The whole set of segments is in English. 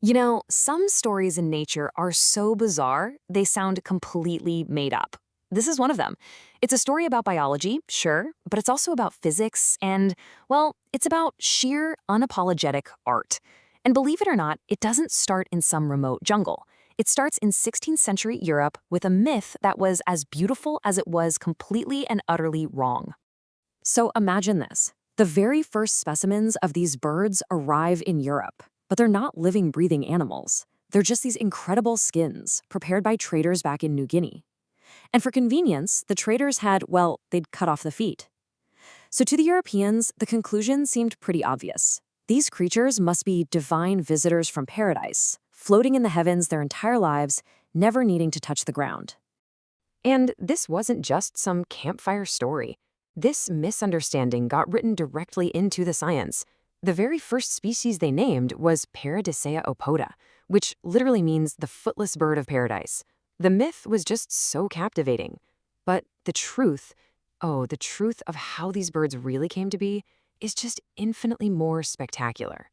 You know, some stories in nature are so bizarre, they sound completely made up. This is one of them. It's a story about biology, sure, but it's also about physics and, well, it's about sheer, unapologetic art. And believe it or not, it doesn't start in some remote jungle. It starts in 16th century Europe with a myth that was as beautiful as it was completely and utterly wrong. So imagine this. The very first specimens of these birds arrive in Europe, but they're not living, breathing animals. They're just these incredible skins prepared by traders back in New Guinea. And for convenience, the traders had, well, they'd cut off the feet. So to the Europeans, the conclusion seemed pretty obvious. These creatures must be divine visitors from paradise, floating in the heavens their entire lives, never needing to touch the ground. And this wasn't just some campfire story. This misunderstanding got written directly into the science. The very first species they named was Paradisaeidae, which literally means the footless bird of paradise. The myth was just so captivating. But the truth of how these birds really came to be is just infinitely more spectacular.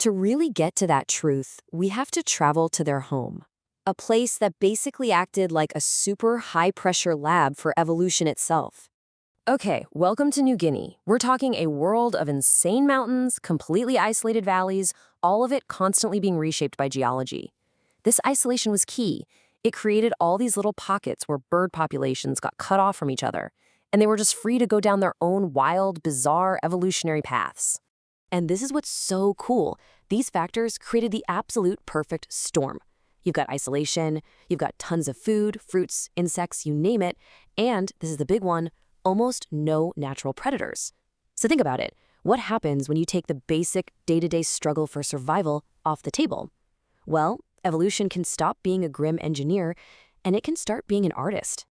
To really get to that truth, we have to travel to their home, a place that basically acted like a super high-pressure lab for evolution itself. Okay, welcome to New Guinea. We're talking a world of insane mountains, completely isolated valleys, all of it constantly being reshaped by geology. This isolation was key. It created all these little pockets where bird populations got cut off from each other, and they were just free to go down their own wild, bizarre evolutionary paths. And this is what's so cool. These factors created the absolute perfect storm. You've got isolation, you've got tons of food, fruits, insects, you name it, and, this is the big one, almost no natural predators. So think about it. What happens when you take the basic day-to-day struggle for survival off the table? Well, evolution can stop being a grim engineer, and it can start being an artist.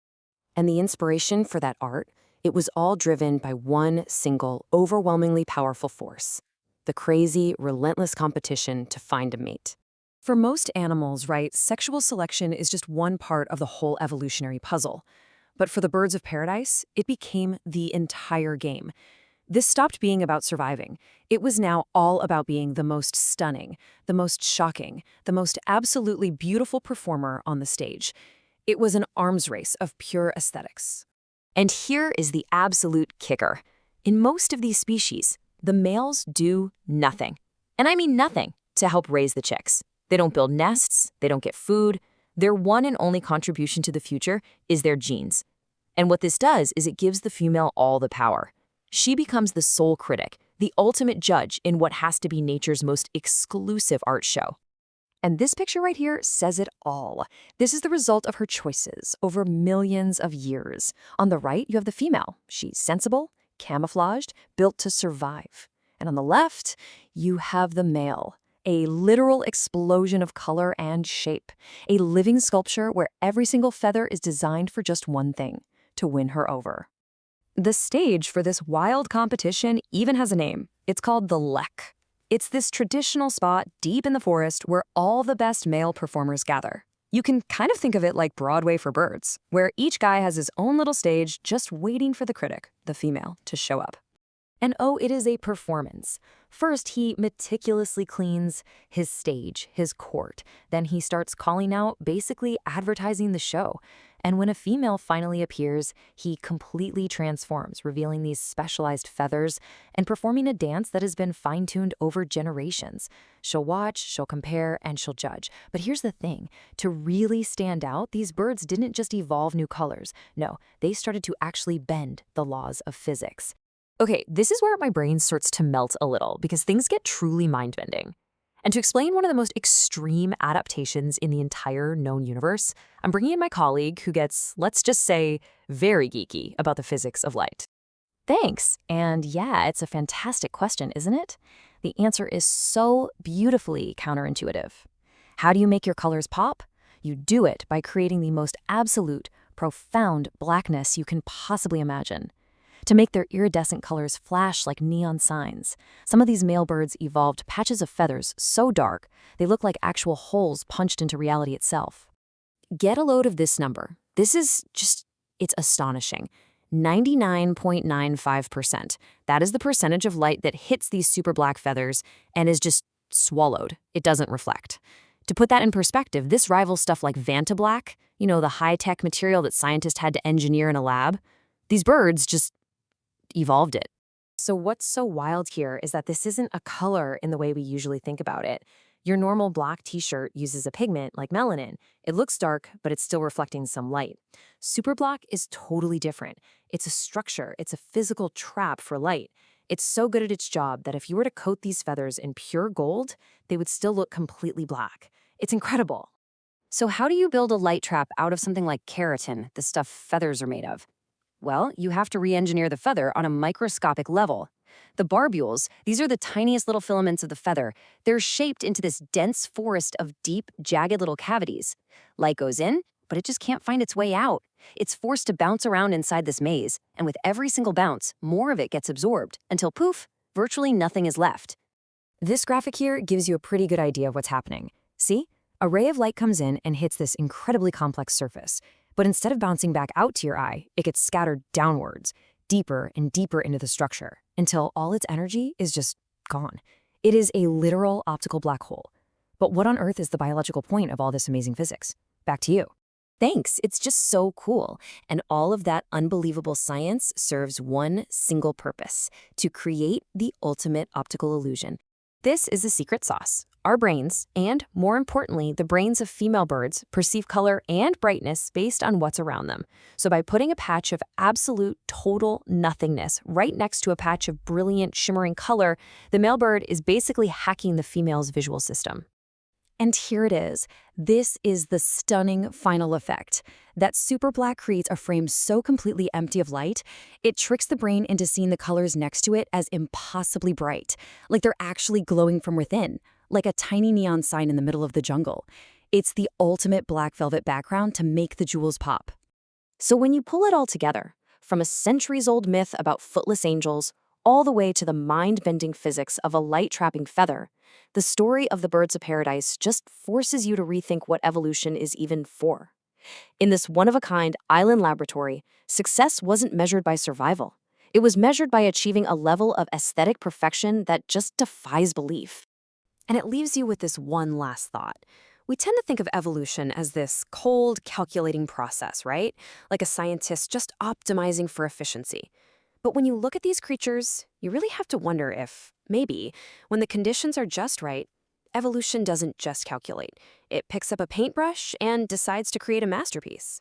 And the inspiration for that art, it was all driven by one single, overwhelmingly powerful force: the crazy, relentless competition to find a mate. For most animals, right, sexual selection is just one part of the whole evolutionary puzzle. But for the birds of paradise, it became the entire game. This stopped being about surviving. It was now all about being the most stunning, the most shocking, the most absolutely beautiful performer on the stage. It was an arms race of pure aesthetics. And here is the absolute kicker. In most of these species, the males do nothing. And I mean nothing to help raise the chicks. They don't build nests, they don't get food. Their one and only contribution to the future is their genes. And what this does is it gives the female all the power. She becomes the sole critic, the ultimate judge in what has to be nature's most exclusive art show. And this picture right here says it all. This is the result of her choices over millions of years. On the right, you have the female. She's sensible, camouflaged, built to survive. And on the left, you have the male. A literal explosion of color and shape. A living sculpture where every single feather is designed for just one thing: to win her over. The stage for this wild competition even has a name. It's called the Lek. It's this traditional spot deep in the forest where all the best male performers gather. You can kind of think of it like Broadway for birds, where each guy has his own little stage just waiting for the critic, the female, to show up. And oh, it is a performance. First, he meticulously cleans his stage, his court. Then he starts calling out, basically advertising the show. And when a female finally appears, he completely transforms, revealing these specialized feathers and performing a dance that has been fine-tuned over generations. She'll watch, she'll compare, and she'll judge. But here's the thing. To really stand out, these birds didn't just evolve new colors. No, they started to actually bend the laws of physics. Okay, this is where my brain starts to melt a little because things get truly mind-bending. And to explain one of the most extreme adaptations in the entire known universe, I'm bringing in my colleague who gets, let's just say, very geeky about the physics of light. Thanks. And yeah, it's a fantastic question, isn't it? The answer is so beautifully counterintuitive. How do you make your colors pop? You do it by creating the most absolute, profound blackness you can possibly imagine. To make their iridescent colors flash like neon signs, some of these male birds evolved patches of feathers so dark they look like actual holes punched into reality itself. Get a load of this number. This is just, it's astonishing. 99.95%. That is the percentage of light that hits these super black feathers and is just swallowed. It doesn't reflect. To put that in perspective, this rivals stuff like Vantablack, the high-tech material that scientists had to engineer in a lab. These birds just evolved it. So what's so wild here is that this isn't a color in the way we usually think about it. Your normal black t-shirt uses a pigment like melanin. It looks dark, but it's still reflecting some light. Superblack is totally different. It's a structure. It's a physical trap for light. It's so good at its job that if you were to coat these feathers in pure gold, they would still look completely black. It's incredible. So how do you build a light trap out of something like keratin, the stuff feathers are made of? Well, you have to re-engineer the feather on a microscopic level. The barbules, these are the tiniest little filaments of the feather. They're shaped into this dense forest of deep, jagged little cavities. Light goes in, but it just can't find its way out. It's forced to bounce around inside this maze, and with every single bounce, more of it gets absorbed, until poof, virtually nothing is left. This graphic here gives you a pretty good idea of what's happening. See? A ray of light comes in and hits this incredibly complex surface. But instead of bouncing back out to your eye, it gets scattered downwards, deeper and deeper into the structure, until all its energy is just gone. It is a literal optical black hole. But what on earth is the biological point of all this amazing physics? Back to you. Thanks, it's just so cool. And all of that unbelievable science serves one single purpose: to create the ultimate optical illusion. This is the secret sauce. Our brains, and more importantly, the brains of female birds, perceive color and brightness based on what's around them. So by putting a patch of absolute, total nothingness right next to a patch of brilliant, shimmering color, the male bird is basically hacking the female's visual system. And here it is. This is the stunning final effect. That superblack creates a frame so completely empty of light, it tricks the brain into seeing the colors next to it as impossibly bright, like they're actually glowing from within, like a tiny neon sign in the middle of the jungle. It's the ultimate black velvet background to make the jewels pop. So when you pull it all together, from a centuries-old myth about footless angels, all the way to the mind-bending physics of a light-trapping feather, the story of the birds of paradise just forces you to rethink what evolution is even for. In this one-of-a-kind island laboratory, success wasn't measured by survival. It was measured by achieving a level of aesthetic perfection that just defies belief. And it leaves you with this one last thought. We tend to think of evolution as this cold, calculating process, right? Like a scientist just optimizing for efficiency. But when you look at these creatures, you really have to wonder if, maybe, when the conditions are just right, evolution doesn't just calculate. It picks up a paintbrush and decides to create a masterpiece.